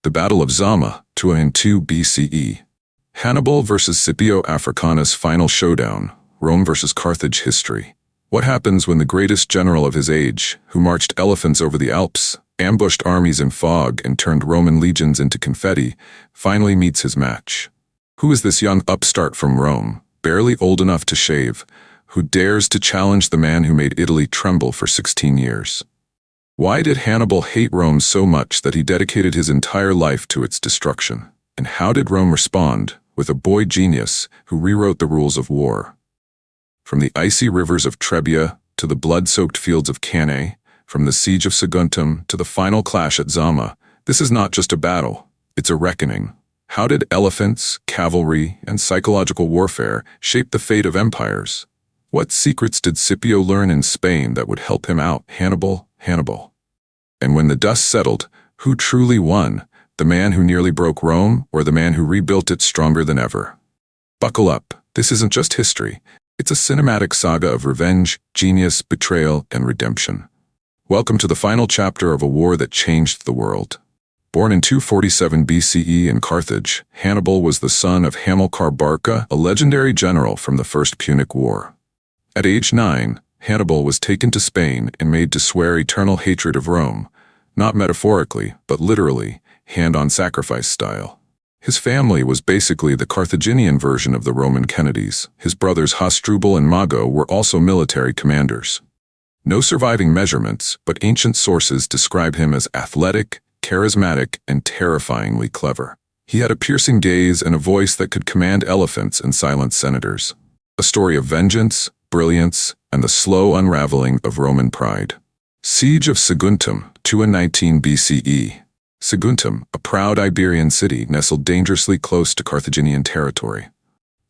The Battle of Zama, 202 BCE. Hannibal versus Scipio Africanus final showdown, Rome versus Carthage history. What happens when the greatest general of his age, who marched elephants over the Alps, ambushed armies in fog and turned Roman legions into confetti, finally meets his match? Who is this young upstart from Rome, barely old enough to shave, who dares to challenge the man who made Italy tremble for 16 years? Why did Hannibal hate Rome so much that he dedicated his entire life to its destruction? And how did Rome respond, with a boy genius who rewrote the rules of war? From the icy rivers of Trebia to the blood-soaked fields of Cannae, from the siege of Saguntum to the final clash at Zama, this is not just a battle, it's a reckoning. How did elephants, cavalry, and psychological warfare shape the fate of empires? What secrets did Scipio learn in Spain that would help him out Hannibal? And when the dust settled, who truly won? The man who nearly broke Rome, or the man who rebuilt it stronger than ever? Buckle up, this isn't just history. It's a cinematic saga of revenge, genius, betrayal, and redemption. Welcome to the final chapter of a war that changed the world. Born in 247 BCE in Carthage, Hannibal was the son of Hamilcar Barca, a legendary general from the First Punic War. At age 9, Hannibal was taken to Spain and made to swear eternal hatred of Rome, not metaphorically, but literally, hand-on sacrifice style. His family was basically the Carthaginian version of the Roman Kennedys. His brothers Hasdrubal and Mago were also military commanders. No surviving measurements, but ancient sources describe him as athletic, charismatic, and terrifyingly clever. He had a piercing gaze and a voice that could command elephants and silence senators. A story of vengeance, brilliance, and the slow unraveling of Roman pride. Siege of Saguntum, 219 BCE. Saguntum, a proud Iberian city nestled dangerously close to Carthaginian territory.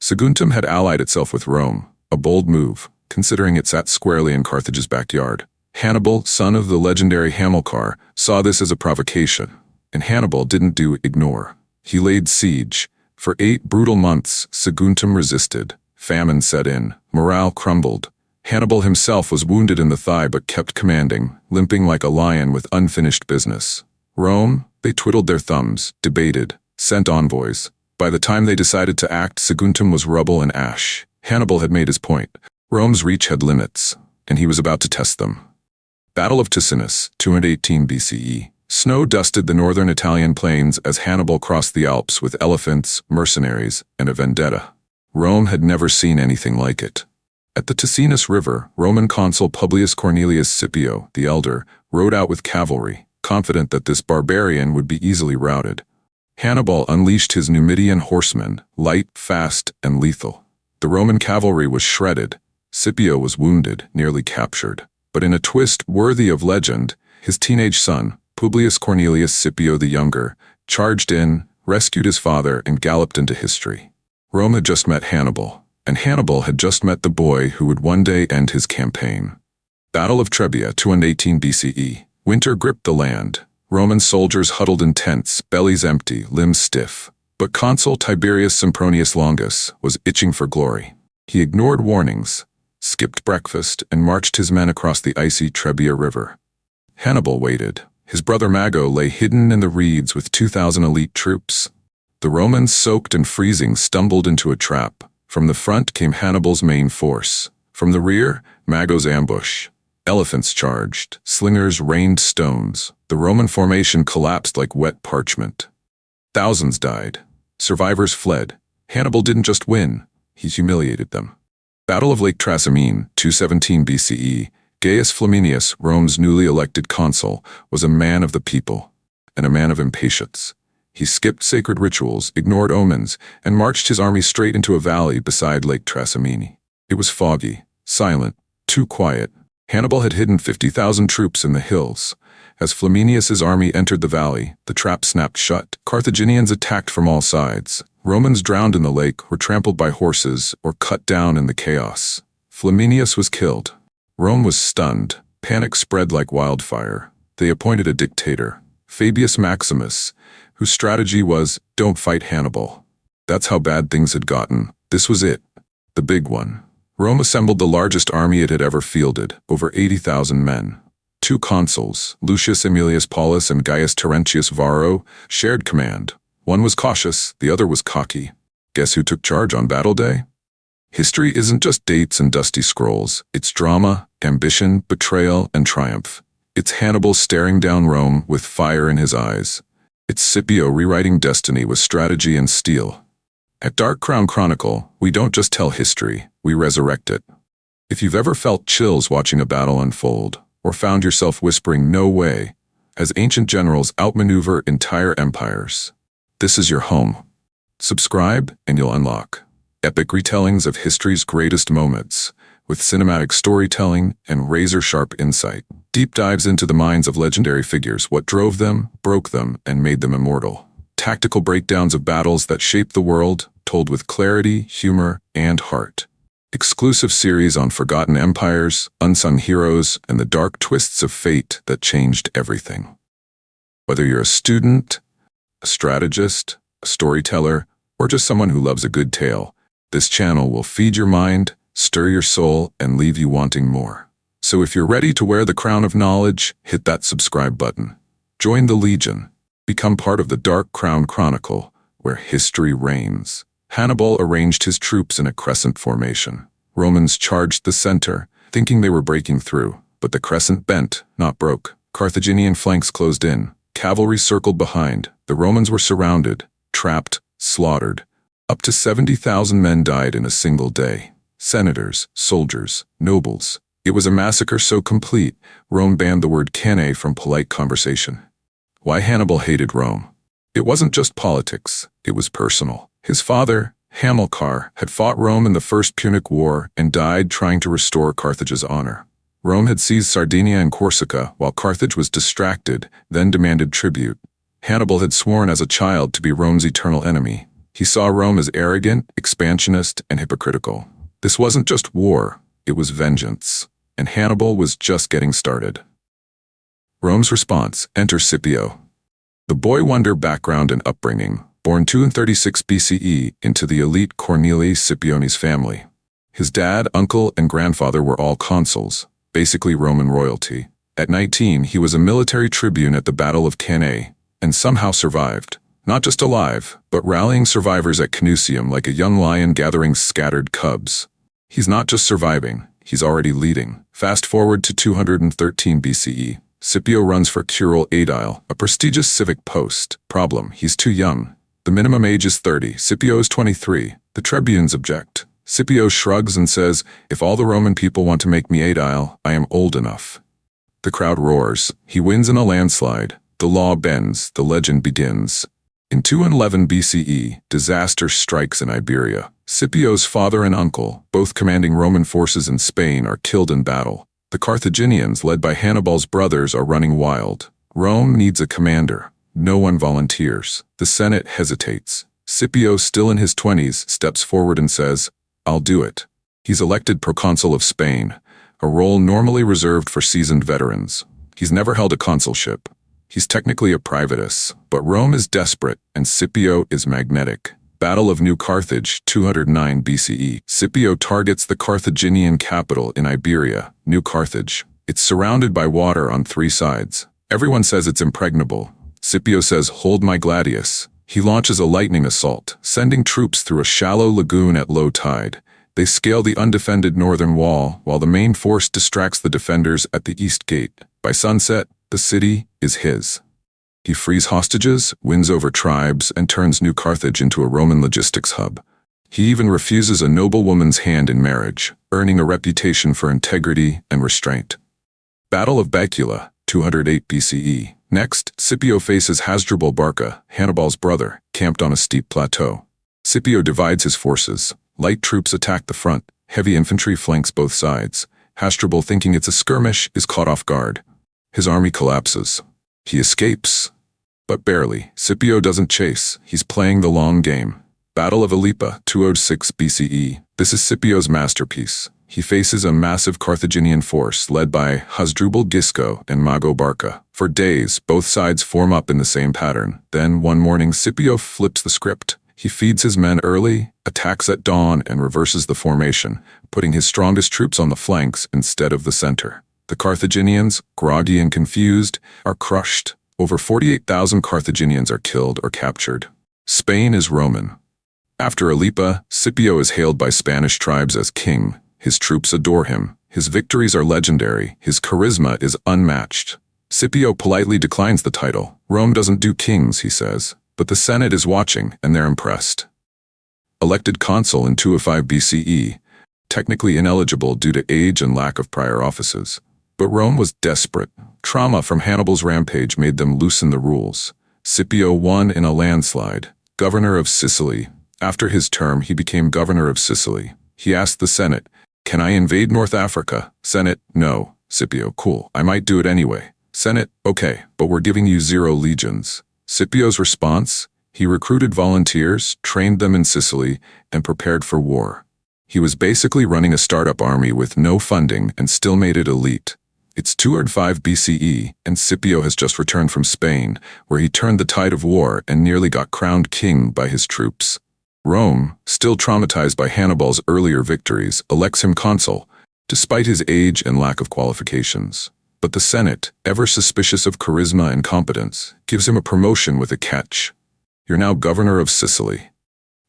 Saguntum had allied itself with Rome, a bold move, considering it sat squarely in Carthage's backyard. Hannibal, son of the legendary Hamilcar, saw this as a provocation, and Hannibal didn't ignore. He laid siege. For 8 brutal months, Saguntum resisted. Famine set in, morale crumbled. Hannibal himself was wounded in the thigh but kept commanding, limping like a lion with unfinished business. Rome, they twiddled their thumbs, debated, sent envoys. By the time they decided to act, Saguntum was rubble and ash. Hannibal had made his point. Rome's reach had limits, and he was about to test them. Battle of Ticinus, 218 BCE. Snow dusted the northern Italian plains as Hannibal crossed the Alps with elephants, mercenaries, and a vendetta. Rome had never seen anything like it. At the Ticinus River, Roman consul Publius Cornelius Scipio, the elder, rode out with cavalry, confident that this barbarian would be easily routed. Hannibal unleashed his Numidian horsemen, light, fast, and lethal. The Roman cavalry was shredded. Scipio was wounded, nearly captured. But in a twist worthy of legend, his teenage son, Publius Cornelius Scipio the Younger, charged in, rescued his father, and galloped into history. Rome had just met Hannibal, and Hannibal had just met the boy who would one day end his campaign. Battle of Trebia, 218 BCE. Winter gripped the land. Roman soldiers huddled in tents, bellies empty, limbs stiff. But consul Tiberius Sempronius Longus was itching for glory. He ignored warnings, skipped breakfast, and marched his men across the icy Trebia River. Hannibal waited. His brother Mago lay hidden in the reeds with 2,000 elite troops. The Romans, soaked and freezing, stumbled into a trap. From the front came Hannibal's main force. From the rear, Mago's ambush. Elephants charged. Slingers rained stones. The Roman formation collapsed like wet parchment. Thousands died. Survivors fled. Hannibal didn't just win, he humiliated them. Battle of Lake Trasimene, 217 BCE. Gaius Flaminius, Rome's newly elected consul, was a man of the people, and a man of impatience. He skipped sacred rituals, ignored omens, and marched his army straight into a valley beside Lake Trasimene. It was foggy, silent, too quiet. Hannibal had hidden 50,000 troops in the hills. As Flaminius's army entered the valley, the trap snapped shut. Carthaginians attacked from all sides. Romans drowned in the lake, were trampled by horses, or cut down in the chaos. Flaminius was killed. Rome was stunned. Panic spread like wildfire. They appointed a dictator, Fabius Maximus, whose strategy was, don't fight Hannibal. That's how bad things had gotten. This was it. The big one. Rome assembled the largest army it had ever fielded, over 80,000 men. Two consuls, Lucius Aemilius Paulus and Gaius Terentius Varro, shared command. One was cautious, the other was cocky. Guess who took charge on battle day? History isn't just dates and dusty scrolls. It's drama, ambition, betrayal, and triumph. It's Hannibal staring down Rome with fire in his eyes. It's Scipio rewriting destiny with strategy and steel. At Dark Crown Chronicle, we don't just tell history, we resurrect it. If you've ever felt chills watching a battle unfold, or found yourself whispering "no way," as ancient generals outmaneuver entire empires, this is your home. Subscribe and you'll unlock epic retellings of history's greatest moments, with cinematic storytelling and razor-sharp insight. Deep dives into the minds of legendary figures, what drove them, broke them, and made them immortal. Tactical breakdowns of battles that shaped the world, told with clarity, humor, and heart. Exclusive series on forgotten empires, unsung heroes, and the dark twists of fate that changed everything. Whether you're a student, a strategist, a storyteller, or just someone who loves a good tale, this channel will feed your mind, stir your soul, and leave you wanting more. So if you're ready to wear the crown of knowledge, hit that subscribe button. Join the Legion. Become part of the Dark Crown Chronicle, where history reigns. Hannibal arranged his troops in a crescent formation. Romans charged the center, thinking they were breaking through, but the crescent bent, not broke. Carthaginian flanks closed in. Cavalry circled behind. The Romans were surrounded, trapped, slaughtered. Up to 70,000 men died in a single day. Senators, soldiers, nobles. It was a massacre so complete, Rome banned the word Cannae from polite conversation. Why Hannibal hated Rome? It wasn't just politics, it was personal. His father, Hamilcar, had fought Rome in the First Punic War and died trying to restore Carthage's honor. Rome had seized Sardinia and Corsica while Carthage was distracted, then demanded tribute. Hannibal had sworn as a child to be Rome's eternal enemy. He saw Rome as arrogant, expansionist, and hypocritical. This wasn't just war, it was vengeance, and Hannibal was just getting started. Rome's response: enter Scipio. The boy wonder background and upbringing, born 236 BCE into the elite Cornelii Scipionis family. His dad, uncle, and grandfather were all consuls, basically Roman royalty. At 19, he was a military tribune at the Battle of Cannae, and somehow survived. Not just alive, but rallying survivors at Canusium like a young lion gathering scattered cubs. He's not just surviving, he's already leading. Fast forward to 213 BCE. Scipio runs for curule aedile, a prestigious civic post. Problem: he's too young. The minimum age is 30, Scipio is 23. The tribunes object. Scipio shrugs and says, "If all the Roman people want to make me aedile, I am old enough." The crowd roars. He wins in a landslide. The law bends, the legend begins. In 211 BCE, disaster strikes in Iberia. Scipio's father and uncle, both commanding Roman forces in Spain, are killed in battle. The Carthaginians, led by Hannibal's brothers, are running wild. Rome needs a commander. No one volunteers. The Senate hesitates. Scipio, still in his 20s, steps forward and says, "I'll do it." He's elected proconsul of Spain, a role normally reserved for seasoned veterans. He's never held a consulship. He's technically a privatus, but Rome is desperate and Scipio is magnetic. Battle of New Carthage, 209 BCE. Scipio targets the Carthaginian capital in Iberia, New Carthage. It's surrounded by water on three sides. Everyone says it's impregnable. Scipio says, "Hold my gladius." He launches a lightning assault, sending troops through a shallow lagoon at low tide. They scale the undefended northern wall, while the main force distracts the defenders at the east gate. By sunset, the city is his. He frees hostages, wins over tribes, and turns New Carthage into a Roman logistics hub. He even refuses a noblewoman's hand in marriage, earning a reputation for integrity and restraint. Battle of Bacula, 208 BCE. Next, Scipio faces Hasdrubal Barca, Hannibal's brother, camped on a steep plateau. Scipio divides his forces. Light troops attack the front, heavy infantry flanks both sides. Hasdrubal, thinking it's a skirmish, is caught off guard. His army collapses. He escapes, but barely. Scipio doesn't chase, he's playing the long game. Battle of Ilipa, 206 BCE. This is Scipio's masterpiece. He faces a massive Carthaginian force led by Hasdrubal Gisco and Mago Barca. For days, both sides form up in the same pattern. Then, one morning, Scipio flips the script. He feeds his men early, attacks at dawn, and reverses the formation, putting his strongest troops on the flanks instead of the center. The Carthaginians, groggy and confused, are crushed. Over 48,000 Carthaginians are killed or captured. Spain is Roman. After Alipa, Scipio is hailed by Spanish tribes as king. His troops adore him. His victories are legendary. His charisma is unmatched. Scipio politely declines the title. Rome doesn't do kings, he says, but the Senate is watching, and they're impressed. Elected consul in 205 BCE, technically ineligible due to age and lack of prior offices. But Rome was desperate. Trauma from Hannibal's rampage made them loosen the rules. Scipio won in a landslide. Governor of Sicily. After his term, he became governor of Sicily. He asked the Senate, "Can I invade North Africa?" Senate, "No." Scipio, "Cool, I might do it anyway." Senate, "Okay, but we're giving you 0 legions." Scipio's response? He recruited volunteers, trained them in Sicily, and prepared for war. He was basically running a startup army with no funding and still made it elite. It's 205 BCE, and Scipio has just returned from Spain, where he turned the tide of war and nearly got crowned king by his troops. Rome, still traumatized by Hannibal's earlier victories, elects him consul, despite his age and lack of qualifications. But the Senate, ever suspicious of charisma and competence, gives him a promotion with a catch. "You're now governor of Sicily.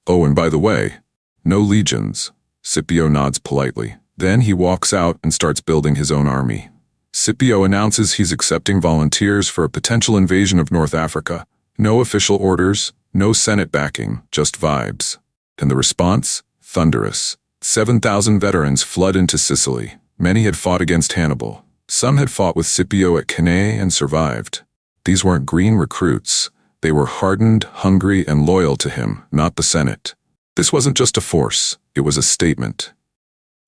Oh, and by the way, no legions." Scipio nods politely. Then he walks out and starts building his own army. Scipio announces he's accepting volunteers for a potential invasion of North Africa. No official orders, no Senate backing, just vibes. And the response? Thunderous. 7,000 veterans flood into Sicily. Many had fought against Hannibal. Some had fought with Scipio at Cannae and survived. These weren't green recruits. They were hardened, hungry, and loyal to him, not the Senate. This wasn't just a force, it was a statement.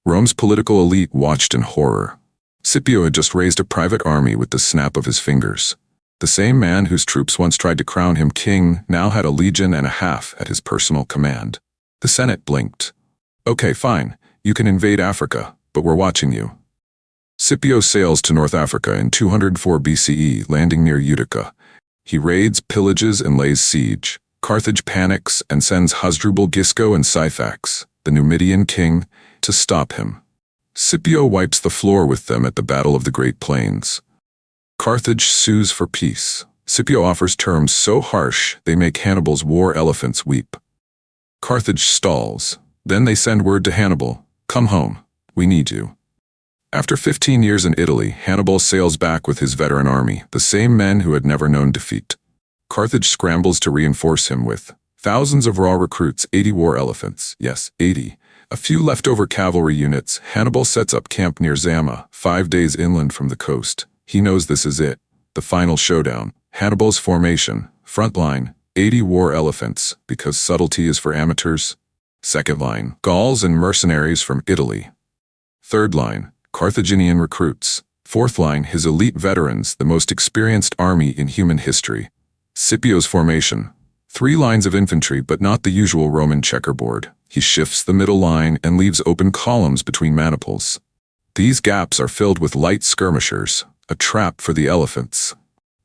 Rome's political elite watched in horror. Scipio had just raised a private army with the snap of his fingers. The same man whose troops once tried to crown him king now had a legion and a half at his personal command. The Senate blinked. "Okay, fine, you can invade Africa, but we're watching you." Scipio sails to North Africa in 204 BCE, landing near Utica. He raids, pillages, and lays siege. Carthage panics and sends Hasdrubal Gisco and Scythax, the Numidian king, to stop him. Scipio wipes the floor with them at the Battle of the Great Plains. Carthage sues for peace. Scipio offers terms so harsh they make Hannibal's war elephants weep. Carthage stalls. Then they send word to Hannibal, "Come home, we need you." After 15 years in Italy, Hannibal sails back with his veteran army, the same men who had never known defeat. Carthage scrambles to reinforce him with thousands of raw recruits, 80 war elephants, yes, 80. A few leftover cavalry units. Hannibal sets up camp near Zama, 5 days inland from the coast. He knows this is it, the final showdown. Hannibal's formation, front line, 80 war elephants, because subtlety is for amateurs. Second line, Gauls and mercenaries from Italy. Third line, Carthaginian recruits. Fourth line, his elite veterans, the most experienced army in human history. Scipio's formation, 3 lines of infantry, but not the usual Roman checkerboard. He shifts the middle line and leaves open columns between maniples. These gaps are filled with light skirmishers, a trap for the elephants.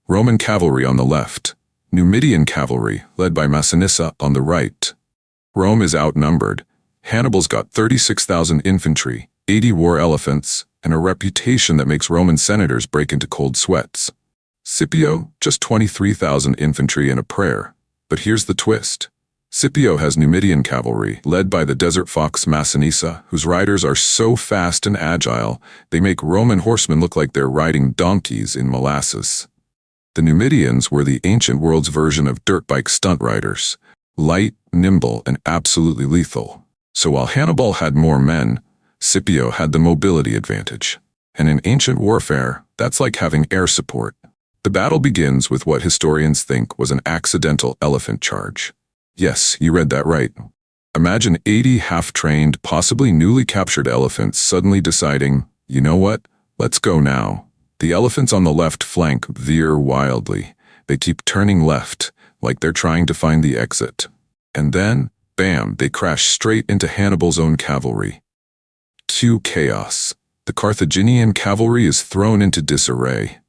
Roman cavalry on the left, Numidian cavalry, led by Massinissa, on the right. Rome is outnumbered. Hannibal's got 36,000 infantry, 80 war elephants, and a reputation that makes Roman senators break into cold sweats. Scipio, just 23,000 infantry and a prayer. But here's the twist. Scipio has Numidian cavalry, led by the desert fox Massinissa, whose riders are so fast and agile, they make Roman horsemen look like they're riding donkeys in molasses. The Numidians were the ancient world's version of dirt bike stunt riders, light, nimble, and absolutely lethal. So while Hannibal had more men, Scipio had the mobility advantage. And in ancient warfare, that's like having air support. The battle begins with what historians think was an accidental elephant charge. Yes, you read that right. Imagine 80 half-trained, possibly newly captured elephants suddenly deciding, you know what, let's go now. The elephants on the left flank veer wildly. They keep turning left, like they're trying to find the exit. And then, bam, they crash straight into Hannibal's own cavalry. Cue chaos. The Carthaginian cavalry is thrown into disarray.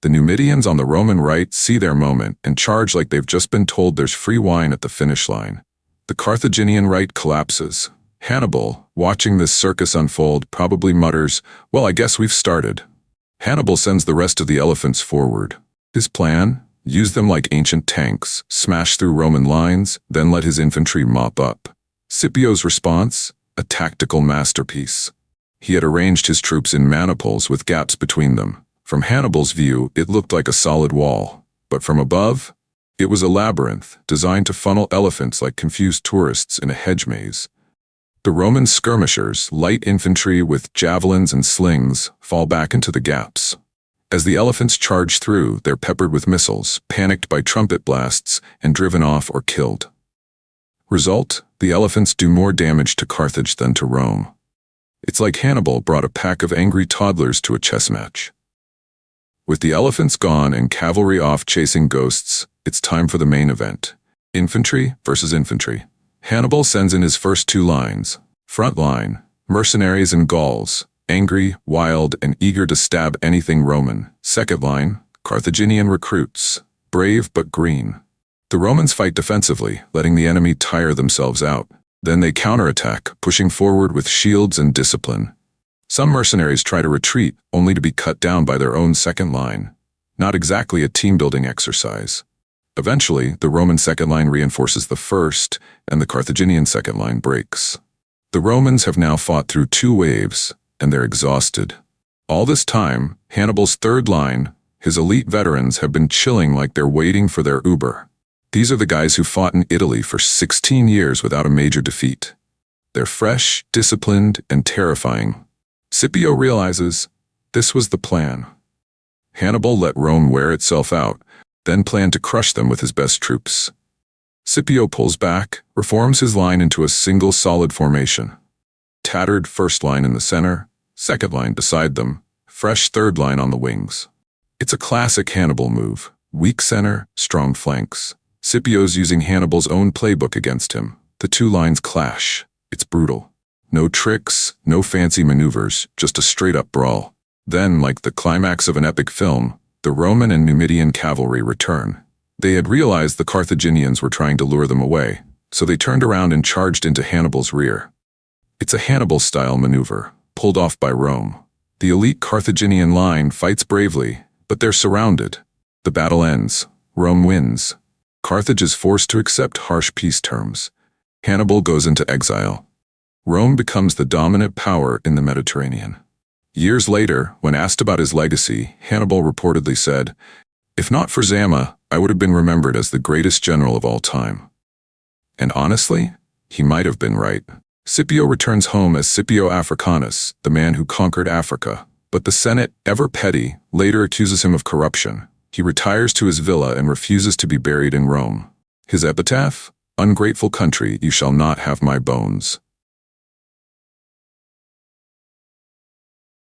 The Numidians on the Roman right see their moment and charge like they've just been told there's free wine at the finish line. The Carthaginian right collapses. Hannibal, watching this circus unfold, probably mutters, "Well, I guess we've started." Hannibal sends the rest of the elephants forward. His plan? Use them like ancient tanks, smash through Roman lines, then let his infantry mop up. Scipio's response? A tactical masterpiece. He had arranged his troops in maniples with gaps between them. From Hannibal's view, it looked like a solid wall. But from above, it was a labyrinth designed to funnel elephants like confused tourists in a hedge maze. The Roman skirmishers, light infantry with javelins and slings, fall back into the gaps. As the elephants charge through, they're peppered with missiles, panicked by trumpet blasts, and driven off or killed. Result? The elephants do more damage to Carthage than to Rome. It's like Hannibal brought a pack of angry toddlers to a chess match. With the elephants gone and cavalry off chasing ghosts, it's time for the main event. Infantry versus infantry. Hannibal sends in his first two lines. Front line, mercenaries and Gauls, angry, wild, and eager to stab anything Roman. Second line, Carthaginian recruits, brave but green. The Romans fight defensively, letting the enemy tire themselves out. Then they counterattack, pushing forward with shields and discipline. Some mercenaries try to retreat, only to be cut down by their own second line. Not exactly a team-building exercise. Eventually, the Roman second line reinforces the first, and the Carthaginian second line breaks. The Romans have now fought through two waves, and they're exhausted. All this time, Hannibal's third line, his elite veterans, have been chilling like they're waiting for their Uber. These are the guys who fought in Italy for 16 years without a major defeat. They're fresh, disciplined, and terrifying. Scipio realizes this was the plan. Hannibal let Rome wear itself out, then planned to crush them with his best troops. Scipio pulls back, reforms his line into a single solid formation. Tattered first line in the center, second line beside them, fresh third line on the wings. It's a classic Hannibal move. Weak center, strong flanks. Scipio's using Hannibal's own playbook against him. The two lines clash. It's brutal. No tricks, no fancy maneuvers, just a straight-up brawl. Then, like the climax of an epic film, the Roman and Numidian cavalry return. They had realized the Carthaginians were trying to lure them away, so they turned around and charged into Hannibal's rear. It's a Hannibal-style maneuver, pulled off by Rome. The elite Carthaginian line fights bravely, but they're surrounded. The battle ends. Rome wins. Carthage is forced to accept harsh peace terms. Hannibal goes into exile. Rome becomes the dominant power in the Mediterranean. Years later, when asked about his legacy, Hannibal reportedly said, "If not for Zama, I would have been remembered as the greatest general of all time." And honestly, he might have been right. Scipio returns home as Scipio Africanus, the man who conquered Africa. But the Senate, ever petty, later accuses him of corruption. He retires to his villa and refuses to be buried in Rome. His epitaph? "Ungrateful country, you shall not have my bones."